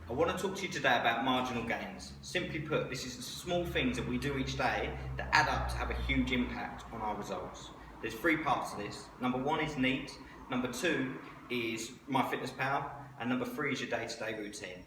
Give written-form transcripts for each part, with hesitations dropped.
I want to talk to you today about marginal gains. Simply put, this is the small things that we do each day that add up to have a huge impact on our results. There's three parts to this. Number one is NEAT, number two is MyFitnessPal, and number three is your day-to-day routine.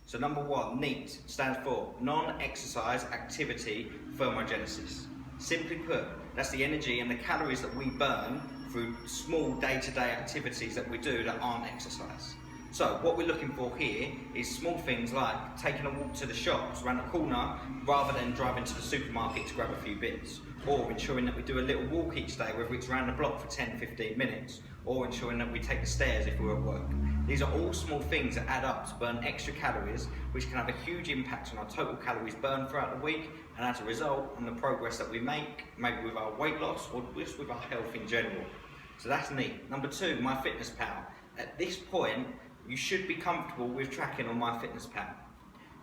So number one, NEAT, stands for non-exercise activity thermogenesis. Simply put, that's the energy and the calories that we burn through small day-to-day activities that we do that aren't exercise. So what we're looking for here is small things like taking a walk to the shops around the corner rather than driving to the supermarket to grab a few bits, or ensuring that we do a little walk each day, whether it's around the block for 10-15 minutes, or ensuring that we take the stairs if we're at work. These are all small things that add up to burn extra calories, which can have a huge impact on our total calories burned throughout the week, and as a result on the progress that we make, maybe with our weight loss or just with our health in general. So that's NEAT. Number two, MyFitnessPal. At this point, you should be comfortable with tracking on MyFitnessPal.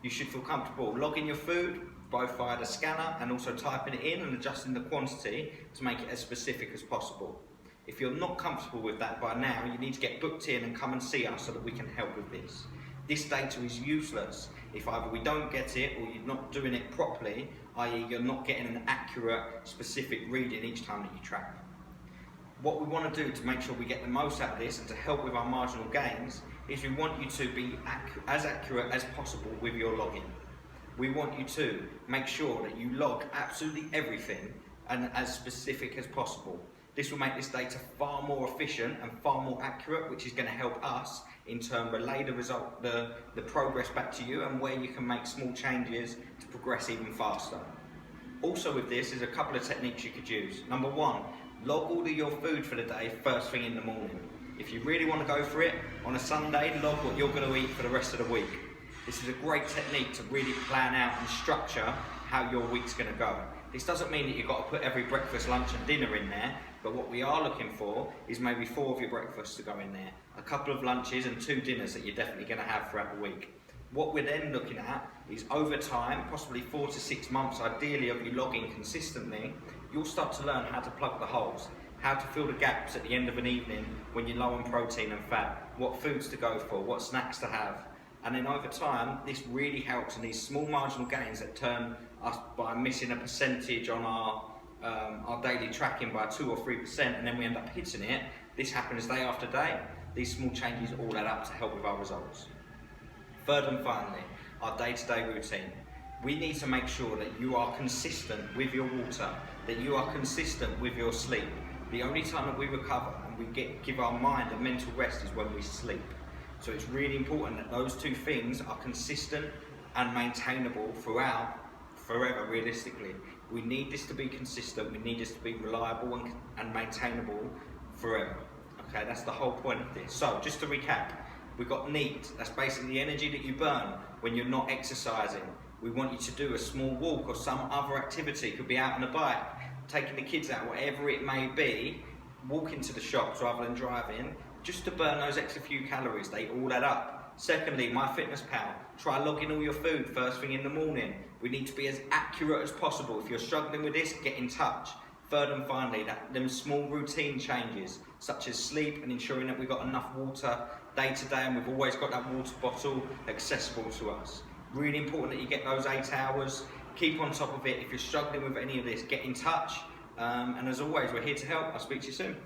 You should feel comfortable logging your food, both via the scanner and also typing it in and adjusting the quantity to make it as specific as possible. If you're not comfortable with that by now, you need to get booked in and come and see us so that we can help with this. This data is useless if either we don't get it or you're not doing it properly, i.e. you're not getting an accurate, specific reading each time that you track. What we want to do to make sure we get the most out of this and to help with our marginal gains is we want you to be as accurate as possible with your logging. We want you to make sure that you log absolutely everything and as specific as possible. This will make this data far more efficient and far more accurate, which is going to help us in turn relay the progress back to you and where you can make small changes to progress even faster. Also with this, there's a couple of techniques you could use. Number one, log all of your food for the day first thing in the morning. If you really want to go for it, on a Sunday, log what you're going to eat for the rest of the week. This is a great technique to really plan out and structure how your week's going to go. This doesn't mean that you've got to put every breakfast, lunch and dinner in there, but what we are looking for is maybe 4 of your breakfasts to go in there, a couple of lunches and 2 dinners that you're definitely going to have throughout the week. What we're then looking at is over time, possibly 4 to 6 months ideally of you logging consistently, you'll start to learn how to plug the holes, how to fill the gaps at the end of an evening when you're low on protein and fat, what foods to go for, what snacks to have. And then over time, this really helps in these small marginal gains that turn us by missing a percentage on our daily tracking by 2 or 3%, and then we end up hitting it. This happens day after day. These small changes all add up to help with our results. Third and finally, our day-to-day routine. We need to make sure that you are consistent with your water, that you are consistent with your sleep. The only time that we recover and we give our mind a mental rest is when we sleep. So it's really important that those two things are consistent and maintainable throughout, forever realistically. We need this to be consistent, we need this to be reliable and maintainable forever. Okay, that's the whole point of this. So just to recap, we've got NEAT, that's basically the energy that you burn when you're not exercising. We want you to do a small walk or some other activity, it could be out on a bike, taking the kids out, whatever it may be, walking to the shops rather than driving, just to burn those extra few calories. They all add up. Secondly, MyFitnessPal. Try logging all your food first thing in the morning. We need to be as accurate as possible. If you're struggling with this, get in touch. Third and finally, them small routine changes, such as sleep and ensuring that we've got enough water day to day and we've always got that water bottle accessible to us. Really important that you get those 8 hours. Keep on top of it. If you're struggling with any of this, get in touch. And as always, we're here to help. I'll speak to you soon.